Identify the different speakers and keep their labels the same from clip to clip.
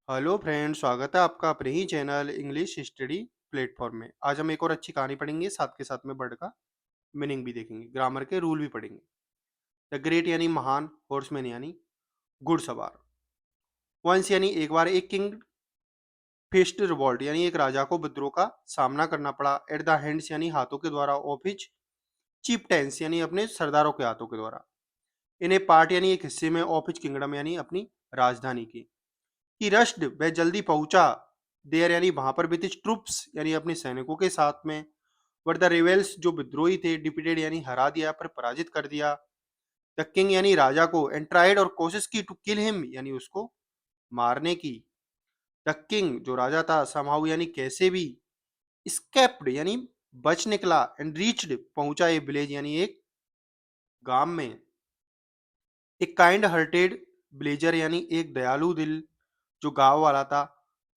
Speaker 1: Hello friend, स्वागत है आपका अपने ही चैनल इंग्लिश स्टडी प्लेटफॉर्म में। आज हम एक और अच्छी कहानी पढ़ेंगे, साथ के साथ में वर्ड का मीनिंग भी देखेंगे, ग्रामर के रूल भी पढ़ेंगे। द ग्रेट यानी महान, हॉर्समैन यानी घुड़सवार। वंस यानी एक बार, एक किंग फेस्ड रिवॉल्ट यानी एक राजा को विद्रोह का सामना करना पड़ा। एट द हैंड्स यानी हाथों के द्वारा, ऑफ हिज चिeftains यानी अपने सरदारों के हाथों के द्वारा। इन ए पार्ट यानी एक हिस्से में, ऑफ हिज किंगडम यानी अपनी राजधानी की। ही रश्ड वह जल्दी पहुंचा, देयर यानी वहां पर, विथ ट्रूप्स यानी अपने सैनिकों के साथ में। बट द रिवेल्स जो विद्रोही थे, डिपीटेड यानी हरा दिया, पर पराजित कर दिया। द किंग यानी राजा को, एंड ट्राइड और कोशिश की, टू किल हिम यानी उसको मारने की। द किंग जो राजा था, समहाउ यानी कैसे भी, स्केप्ड यानी बच निकला, एंड रीच्ड पहुंचा, ए विलेज यानी एक गांव में। एक काइंड हार्टेड विलेजर यानी एक दयालु दिल जो गांव वाला था।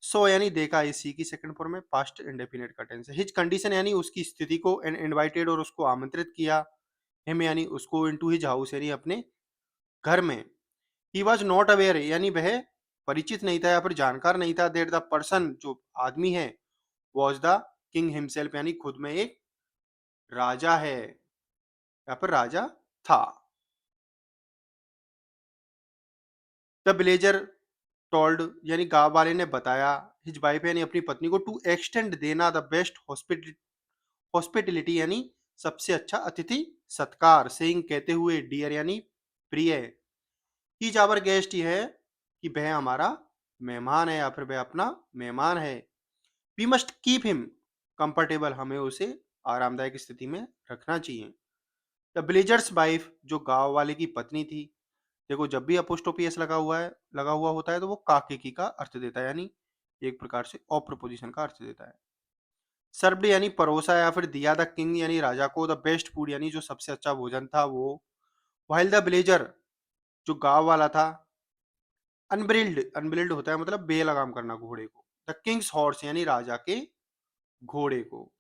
Speaker 1: सो यानी देखा, इसी की सेकंड फॉर्म में पास्ट इंडेफिनिट का टेंस है। हिज कंडीशन यानी उसकी स्थिति को, एंड इनवाइटेड और उसको आमंत्रित किया, हिम यानी उसको, इनटू हिज हाउस यानी अपने घर में। ही वॉज नॉट अवेयर यानी वह परिचित नहीं था या फिर जानकार नहीं था, दैट द पर्सन जो आदमी है, वॉज द किंग हिमसेल्फ यानी खुद में एक राजा है या फिर राजा था। द विलेजर टोल्ड यानी गांव वाले ने बताया, हिज वाइफ यानी अपनी पत्नी को, टू एक्सटेंड देना द बेस्ट हॉस्पिटलिटी यानी सबसे अच्छा अतिथि सत्कार, सेइंग कहते हुए, डियर यानी प्रिय। ही जावर गेस्ट ही है कि वह हमारा मेहमान है या फिर वह अपना मेहमान है। We must keep him comfortable, हमें उसे आरामदायक स्थिति में रखना चाहिए। द विलेजर्स वाइफ जो गांव वाले की पत्नी थी। देखो, जब भी अपोस्ट्रोफी एस लगा हुआ होता है तो वो काके की का अर्थ देता है, यानी एक प्रकार से ऑफ प्रपोजिशन का अर्थ देता है। सर्व्ड यानी परोसा या फिर दिया, द किंग यानी राजा को, द बेस्ट फूड यानी जो सबसे अच्छा भोजन था वो। वाइल द विलेजर जो गांव वाला था, अनब्रिल्ड होता है मतलब बेलगाम करना घोड़े को, द किंग्स हॉर्स यानी राजा के घोड़े को।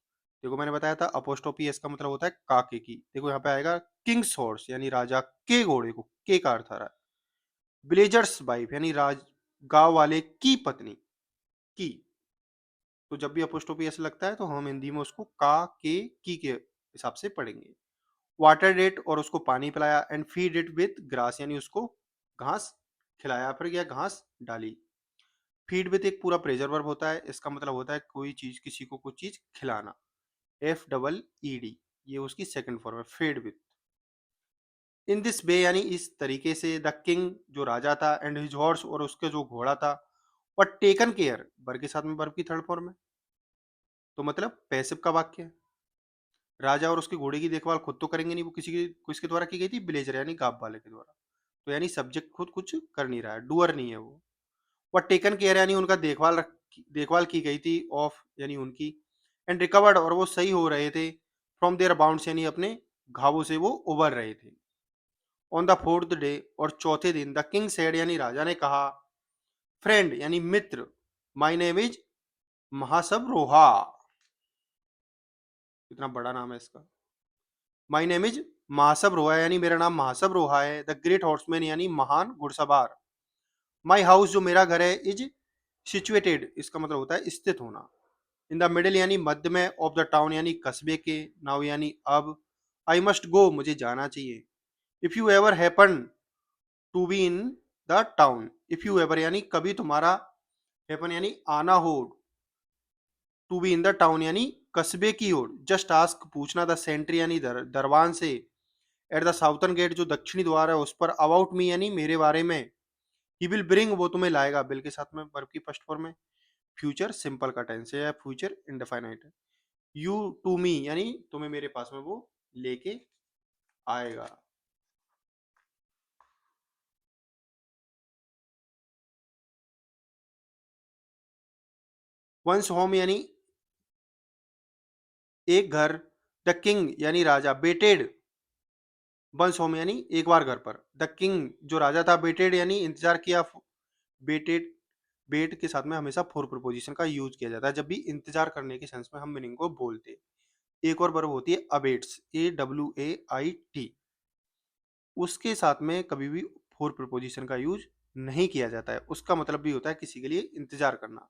Speaker 1: देखो, मैंने बताया था अपोस्ट्रोफी एस का मतलब होता है काके की। देखो यहाँ पे आएगा किंग्स हॉर्स यानी राजा के घोड़े को, के का अर्थ आ रहा है। विलेजर्स वाइफ यानी गांव वाले की पत्नी की। तो जब भी अपोस्ट्रोफी एस लगता है तो हम हिंदी में उसको का के की के हिसाब से पढ़ेंगे। वाटर इट और उसको पानी पिलाया, and feed it with grass यानी उसको घास खिलाया, फिर या घास डाली। फीड विथ एक पूरा प्रेजर वर्ब होता है, इसका मतलब होता है कोई चीज, किसी को कुछ चीज खिलाना। FEED, ये उसकी सेकंड फॉर्म है, feed with. In this way यानी इस तरीके से, द किंग जो राजा था, एंड हिज हॉर्स और उसके जो घोड़ा था, और टेकन केयर वर्ब के साथ में, वर्ब की थर्ड फॉर्म है, तो मतलब पैसिव का वाक्य है। राजा और उसके घोड़े की देखभाल खुद तो करेंगे नहीं, वो किसके द्वारा की गई थी, विलेजर यानी गांव वाले के द्वारा। तो यानी सब्जेक्ट खुद कुछ कर नहीं रहा है, डूअर नहीं है वो। वह टेकन केयर यानी उनका देखभाल की गई थी, ऑफ यानी उनकी, एंड रिकवर्ड और वो सही हो रहे थे, फ्रॉम देयर बाउंड्स यानी अपने घावों से वो उबर रहे थे। ऑन द फोर्थ डे और चौथे दिन, द किंग सेड यानी राजा ने कहा, फ्रेंड यानी मित्र, माई नेम इज महासब रोहा। इतना बड़ा नाम है इसका। माई नेम इज महासब रोहा यानी मेरा नाम महासब रोहा है। द ग्रेट हॉर्समैन यानी महान घुड़सवार। माई हाउस जो मेरा घर है, इज सिचुएटेड इसका मतलब होता है स्थित होना, इन द मिडिल यानी मध्य में, ऑफ द टाउन यानी कस्बे के, नाउ यानी अब, आई मस्ट गो मुझे जाना चाहिए, if you ever happen to be in the town, if you ever यानी कभी तुम्हारा, हैपन यानी आना हो, to be in the town यानी कस्बे की ओर, जस्ट आस्क पूछना, द सेंट्री यानी दरवान से, एट द साउथर्न गेट जो दक्षिणी द्वार है उस पर, अबाउट मी यानी मेरे बारे में, ही विल ब्रिंग वो तुम्हें लाएगा, बिल के साथ में वर्ब की फर्स्ट फॉर्म में। फ्यूचर सिंपल का टेंस है या फ्यूचर इंडेफिनाइट है। यू टू मी यानी तुम्हें मेरे पास में वो लेके आएगा। वंस होम यानी एक घर, द किंग यानी राजा, बेटेड वंस होम यानी एक बार घर पर, द किंग जो राजा था, बेटेड यानी इंतजार किया, बेटेड बेट के साथ में हमेशा फोर प्रपोजिशन का यूज किया जाता है जब भी इंतजार करने के सेंस में हम मीनिंग को बोलते। एक और वर्ब होती है अवेट्स, AWAIT, उसके साथ में कभी भी फोर प्रपोजिशन का यूज नहीं किया जाता है, उसका मतलब भी होता है किसी के लिए इंतजार करना।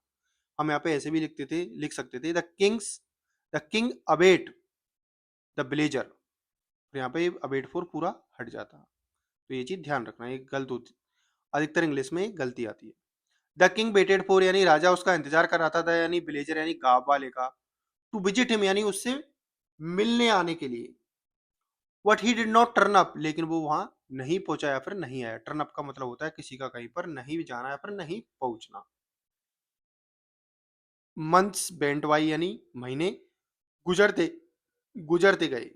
Speaker 1: हम यहाँ पे ऐसे भी लिख सकते थे the king await the villager, फिर यहाँ पे अवेट फोर पूरा हट जाता। तो ये चीज ध्यान रखना, ये गलत होती, अधिकतर इंग्लिश में गलती आती है। द किंग वेटेड फॉर यानी राजा उसका इंतजार कर रहा था यानी विलेजर यानी गांव वाले का, टू विजिट हिम यानी उससे मिलने आने के लिए। What he did not turn up, लेकिन वो वहां नहीं पहुंचा या फिर नहीं आया। टर्न अप का मतलब होता है किसी का कहीं पर नहीं जाना या फिर नहीं पहुंचना। मंथ्स बेंट वाई यानी महीने गुजरते गुजरते गए।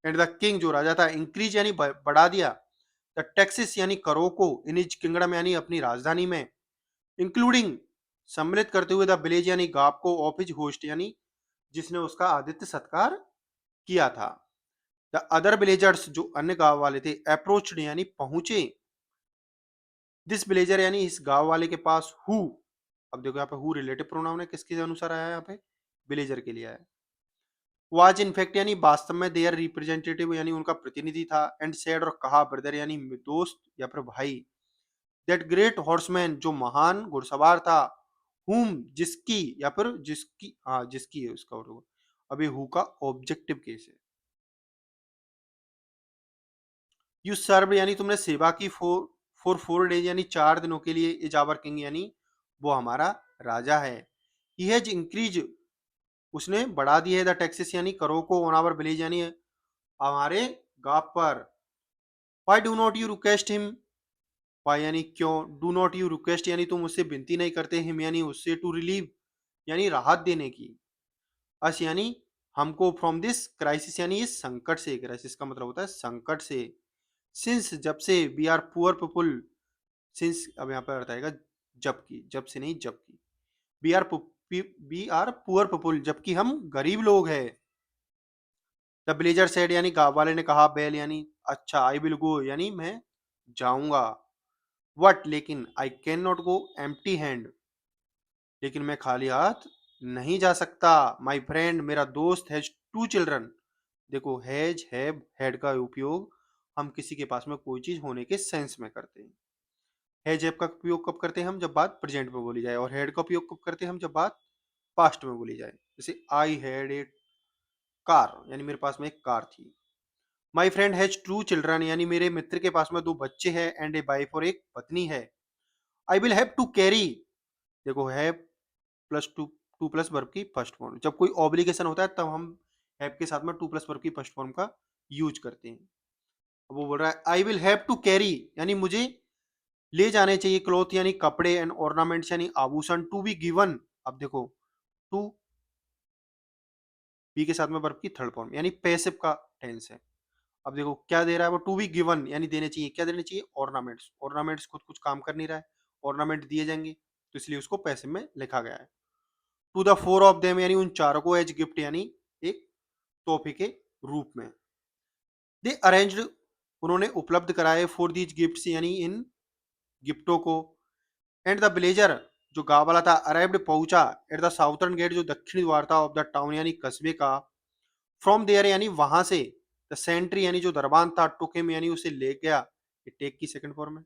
Speaker 1: एंड द किंग जो राजा था इंक्रीज यानी बढ़ा दिया द टैक्सेस यानी करों को इन इज किंगडम यानी अपनी राजधानी में, इंक्लूडिंग सम्मिलित करते हुए द विलेज यानी गांव को, ऑफ हिज होस्ट यानी जिसने उसका आदित्य सत्कार किया था। द अदर विलेजर्स जो अन्य गांव वाले थे अप्रोच्ड यानी पहुंचे दिस विलेजर यानी इस गांव वाले के पास हु, अब देखो यहाँ पे हु रिलेटिव प्रोनाउन है, किसके अनुसार आया है यहाँ पे, विलेजर के लिए आया है। वाज इनफेक्ट यानी वास्तव में देयर रिप्रेजेंटेटिव यानी उनका प्रतिनिधि था। एंड सेड और कहा ब्रदर यानी दोस्त या फिर भाई, दैट ग्रेट हॉर्समैन जो महान घुड़सवार था, हुम जिसकी या फिर जिसकी, हाँ जिसकी है उसका, और अभी हु का ऑब्जेक्टिव केस है। यू सर्व यानी तुमने सेवा की फॉर 4 डेज यानी 4 दिनों के लिए, इज आवर किंग यानी वो हमारा राजा है। ही हैज इंक्रीज उसने बढ़ा दी है द टैक्सेस यानी करों को ऑन आवर विलेज यानी हमारे गांव पर। Why do not you request him, why यानी क्यों, डू नॉट यू रिक्वेस्ट यानी तुम उससे विनती नहीं करते, हिम यानी उससे, टू रिलीव यानी राहत देने की, अस यानी हमको, फ्रॉम दिस क्राइसिस यानी इस संकट से, क्राइसिस का मतलब होता है संकट से, सिंस जब से, we are poor people, since अब यहाँ पर अर्थ आएगा जबकि, जब से नहीं जबकि, we are we are poor people जबकि हम गरीब लोग हैं। द विलेजर सेड यानी गाँव वाले ने कहा, बेल यानी अच्छा, आई विल गो यानी मैं जाऊंगा, वट लेकिन, I can not go empty hand लेकिन मैं खाली हाथ नहीं जा सकता। माई फ्रेंड मेरा दोस्त हैज 2 चिल्ड्रन, देखो हैज हैव हैड का उपयोग हम किसी के पास में कोई चीज होने के सेंस में करते हैं। हैज हैव का उपयोग कब करते हैं हम, जब बात प्रेजेंट में बोली जाए, और हैड का उपयोग कब करते हैं हम, जब बात पास्ट में बोली जाए। जैसे आई हैड ए कार यानी मेरे पास में एक कार थी। माई फ्रेंड हैज 2 चिल्ड्रन यानी मेरे मित्र के पास में 2 बच्चे हैं, एंड ए वाइफ और एक पत्नी है। I will have to carry, देखो have plus to, to plus verb की फर्स्ट फॉर्म, जब कोई ऑब्लिगेशन होता है तब हम हैव के साथ में टू प्लस वर्ब की फर्स्ट फॉर्म का यूज करते हैं। अब वो बोल रहा है I will have to carry यानी मुझे ले जाने चाहिए, क्लॉथ यानी कपड़े, एंड ऑर्नामेंट्स यानी आभूषण, टू बी गिवन, अब देखो टू बी के साथ में वर्ब की थर्ड फॉर्म यानी पैसिव का टेंस है। अब देखो क्या दे रहा है वो, टू बी गिवन यानी देने चाहिए, क्या देने चाहिए, ऑर्नामेंट्स, ऑर्नामेंट्स खुद कुछ काम कर नहीं रहा है, ऑर्नामेंट दिए जाएंगे तो इसलिए उसको पैसिव में लिखा गया है। To the four of them यानी उन चारों को, एज गिफ्ट यानी एक तोहफे के रूप में। दे अरेंज्ड उन्होंने उपलब्ध कराए, फॉर दीज गिफ्ट्स यानी इन गिफ्टों को। एंड द विलेजर जो गांव वाला था अराइव्ड पहुंचा, एट द साउथर्न गेट जो दक्षिणी द्वार था, ऑफ द टाउन यानी कस्बे का। फ्रॉम देयर यानी वहां से, द सेंट्री यानी जो दरबान था, टुक हिम यानी उसे ले गया, टेक की सेकंड फॉर्म है।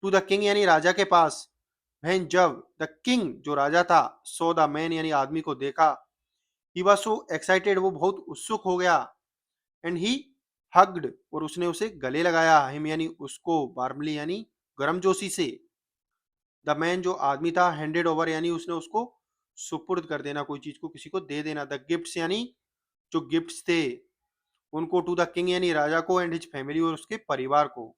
Speaker 1: टू द किंग यानी राजा के पास। वह जब द किंग जो राजा था, सो द मैन यानी आदमी को देखा, ही वाज सो एक्साइटेड वो बहुत उत्सुक हो गया, एंड ही हग्ड और उसने उसे गले लगाया, हिम यानी उसको, वार्मली यानी गर्मजोशी से। द मैन जो आदमी था, हैंडेड ओवर यानी उसने उसको सुपुर्द कर देना, कोई चीज को किसी को दे देना। द गिफ्ट्स यानी जो गिफ्ट्स थे उनको, टू द किंग यानी राजा को, एंड हिज फैमिली और उसके परिवार को।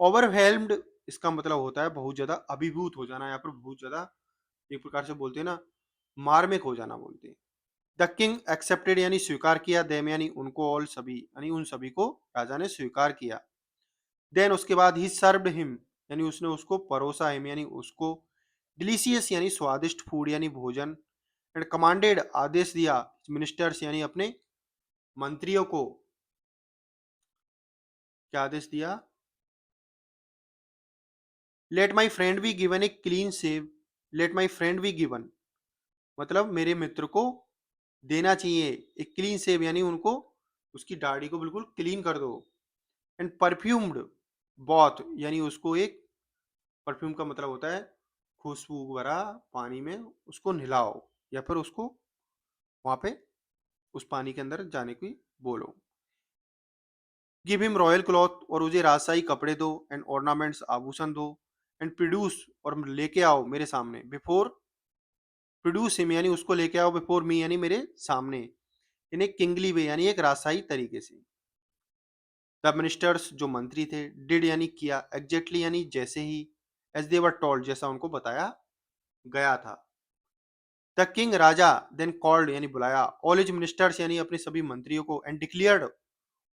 Speaker 1: ओवरवेल्म्ड इसका मतलब होता है बहुत ज्यादा अभिभूत हो जाना, या फिर बहुत ज्यादा, एक प्रकार से बोलते हैं ना, मार्मिक हो जाना बोलते हैं। द किंग एक्सेप्टेड यानी स्वीकार किया, देम यानी उनको, ऑल सभी यानी उन सभी को राजा ने स्वीकार किया। देन उसके बाद ही सर्व्ड हिम यानी उसने उसको परोसा, हिम यानी उसको, डिलीशियस यानी स्वादिष्ट फूड यानी भोजन, एंड कमांडेड आदेश दिया, मिनिस्टर्स यानी अपने मंत्रियों को, क्या आदेश दिया, let my friend be given a clean save, let my friend be given मतलब मेरे मित्र को देना चाहिए एक क्लीन सेव यानी उनको उसकी दाढ़ी को बिल्कुल क्लीन कर दो, एंड परफ्यूम्ड बॉथ यानी उसको एक परफ्यूम का मतलब होता है खुशबू भरा पानी में उसको नहलाओ या फिर उसको वहां पे उस पानी के अंदर जाने की बोलो। गिव हिम रॉयल क्लॉथ, और मुझे राजशाही कपड़े दो, एंड ऑर्नामेंट्स आभूषण दो, एंड प्रोड्यूस और लेके आओ मेरे सामने, बिफोर प्रोड्यूस हिम यानी उसको लेके आओ, बिफोर मी यानी मेरे सामने, इन एक किंगली वे यानी एक राजशाही तरीके से। द मिनिस्टर्स जो मंत्री थे, डिड यानी किया, एग्जैक्टली यानी जैसे ही, एज दे वर टोल्ड जैसा उनको बताया गया था। द किंग राजा देन कॉल्ड यानी बुलाया, ऑल हिज मिनिस्टर्स यानी अपने सभी मंत्रियों को, एंड डिक्लेयर्ड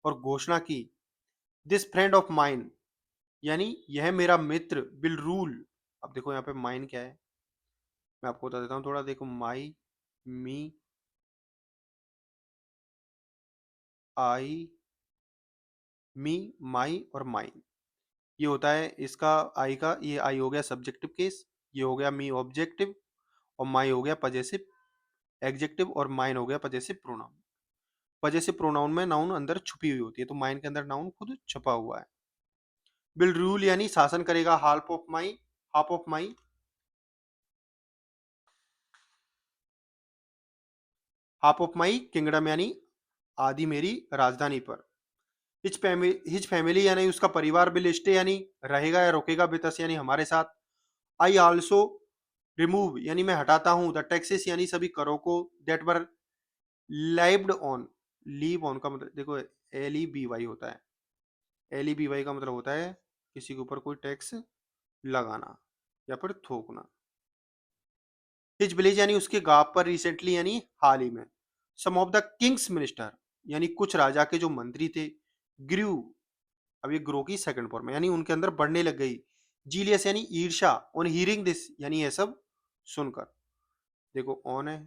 Speaker 1: और घोषणा की, दिस फ्रेंड ऑफ माइन यानी यह मेरा मित्र विल रूल। अब देखो यहाँ पे माइन क्या है, मैं आपको बता देता हूँ थोड़ा। देखो, माई, मी, आई, मी, माई और माइन, ये होता है इसका आई का, ये आई हो गया सब्जेक्टिव केस, ये हो गया मी ऑब्जेक्टिव, और माई हो गया पजेसिव एग्जेक्टिव, और माइन हो गया पजेसिव प्रोनाउन। पजेसिव प्रोनाउन में नाउन अंदर छुपी हुई होती है, तो माइन के अंदर नाउन खुद छुपा हुआ है। विल रूल यानी शासन करेगा, half of my half of my kingdom यानी आदि मेरी राजधानी पर। हिज फैमिली यानी उसका परिवार, विल स्टे यानी रहेगा या रुकेगा, विद यानी हमारे साथ। आई ऑल्सो रिमूव यानी मैं हटाता हूँ, द टैक्सेस यानी सभी करों को, that were lived on, leave on का मतलब देखो LEVY होता है, LEVY का मतलब होता है किसी के ऊपर कोई टैक्स लगाना या फिर थोकना। हिज विलेज यानी उसके गांव पर, रिसेंटली यानी हाल ही में। सम ऑफ द किंग्स मिनिस्टर यानी कुछ राजा के जो मंत्री थे, ग्रू, अब ये ग्रो की सेकंड फॉर्म है यानी उनके अंदर बढ़ने लग गई, जीलियस यानी ईर्षा, ऑन हियरिंग दिस यानी ये सब सुनकर। देखो ऑन है,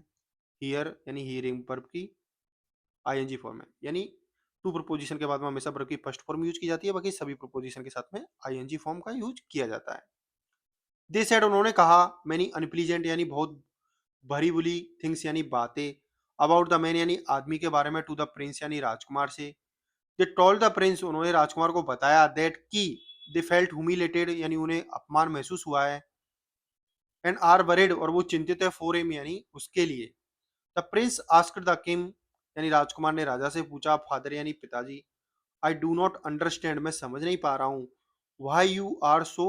Speaker 1: हियर यानी हियरिंग वर्ब की ING फॉर्म है, यानी टू प्रपोजिशन के बाद में हमेशा वर्ब की फर्स्ट फॉर्म यूज की जाती है, बाकी सभी प्रपोजिशन के साथ में ING फॉर्म का यूज किया जाता है। दे सेड उन्होंने कहा, मैनी अनप्लीजेंट यानी बहुत भरी बुली, थिंग्स यानी बातें, अबाउट द मैन यानी आदमी के बारे में, टू द प्रिंस यानी राजकुमार से। दे टोल्ड द प्रिंस उन्होंने राजकुमार को बताया, दैट की दे फेल्ट ह्यूमिलेटेड यानी उन्हें अपमान महसूस हुआ है, एंड आर वरिड और वो चिंतित है, फॉर हिम यानी उसके लिए। The Prince asked the king यानी राजकुमार ने राजा से पूछा, फादर यानी पिताजी, आई डू नॉट अंडरस्टैंड मैं समझ नहीं पा रहा हूँ, why you are so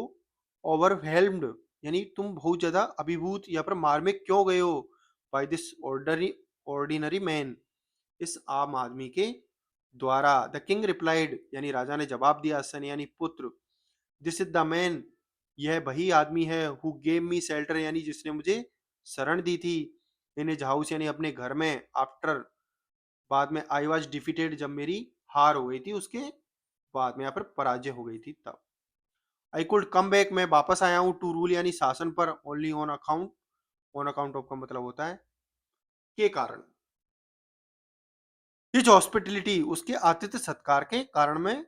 Speaker 1: overwhelmed यानी तुम बहुत ज्यादा अभिभूत या फिर मार्मिक क्यों गए हो, बाय दिस ऑर्डिनरी मैन इस आम आदमी के द्वारा। द किंग रिप्लाइड यानी राजा ने जवाब दिया, सन यानी पुत्र, दिस इज द मैन यह वही आदमी है, हु गेव मी शेल्टर यानी जिसने मुझे शरण दी थी, इन हिज हाउस यानी अपने घर में, आफ्टर बाद में, आई वॉज डिफीटेड जब मेरी हार हो गई थी उसके बाद में, या फिर पराजय हो गई थी तब। आई कुड कम बैक मैं वापस आया हूँ, टू रूल यानी शासन पर, only on account, on account of का मतलब होता है के कारण। हिज हॉस्पिटलिटी उसके आतिथ्य सत्कार के कारण मैं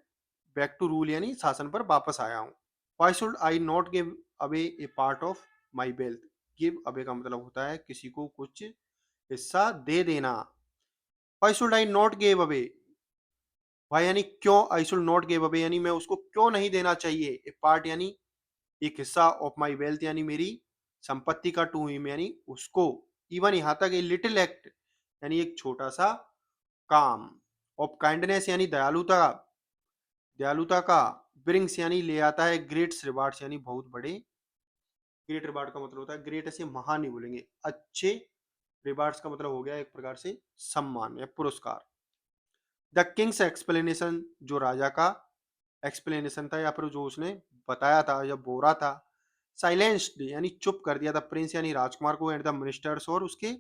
Speaker 1: बैक टू रूल यानी शासन पर वापस आया हूँ। Y should I not give away A part of my wealth, give away का मतलब होता है किसी को कुछ हिस्सा दे देना। Why should I not give away, why यानी क्यों, I should not give away यानी मैं उसको क्यों नहीं देना चाहिए, ए पार्ट यानी एक हिस्सा, ऑफ माई वेल्थ यानी मेरी संपत्ति का, टू हिम यानी उसको, इवन यहाँ तक ए लिटिल एक्ट यानी एक छोटा सा काम, ऑफ काइंडनेस यानी दयालुता, दयालुता का, ब्रिंग्स यानी ले आता है, ग्रेट्स रिवार्ड्स यानी बहुत बड़े, ग्रेट रिवार्ड का मतलब होता है ग्रेट ऐसे महान नहीं बोलेंगे, अच्छे, रिवार्ड्स का मतलब हो गया एक प्रकार से सम्मान या पुरस्कार। द किंग्स एक्सप्लेनेशन जो राजा का एक्सप्लेनेशन था या फिर जो उसने बताया था या बोरा था, साइलेंस्ड यानी चुप कर दिया था, प्रिंस यानी राजकुमार को, एंड द मिनिस्टर्स और उसके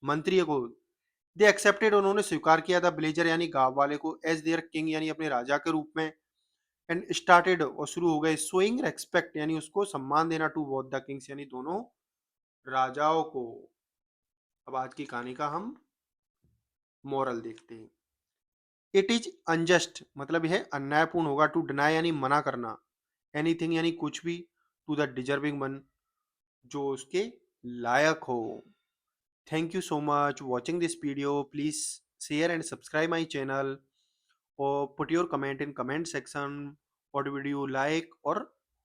Speaker 1: मंत्री को, दे एक्सेप्टेड उन्होंने स्वीकार किया था, ब्लेजर यानी गांव वाले को, एज देयर किंग यानी अपने राजा के रूप में, एंड स्टार्टेड और शुरू हो गए, शोइंग रेस्पेक्ट यानी उसको सम्मान देना, टू बोथ द किंग्स यानी दोनों राजाओं को। अब आज की कहानी का हम मॉरल देखते हैं। इट इज अनजस्ट मतलब यह अन्यायपूर्ण होगा, टू डिनाई यानी मना करना, एनीथिंग यानी कुछ भी, टू द डिजर्विंग वन जो उसके लायक हो। Thank you so much watching this video, please share and subscribe my channel, or put your comment in comment section, what would you like or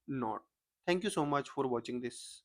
Speaker 1: not. Thank you so much for watching this.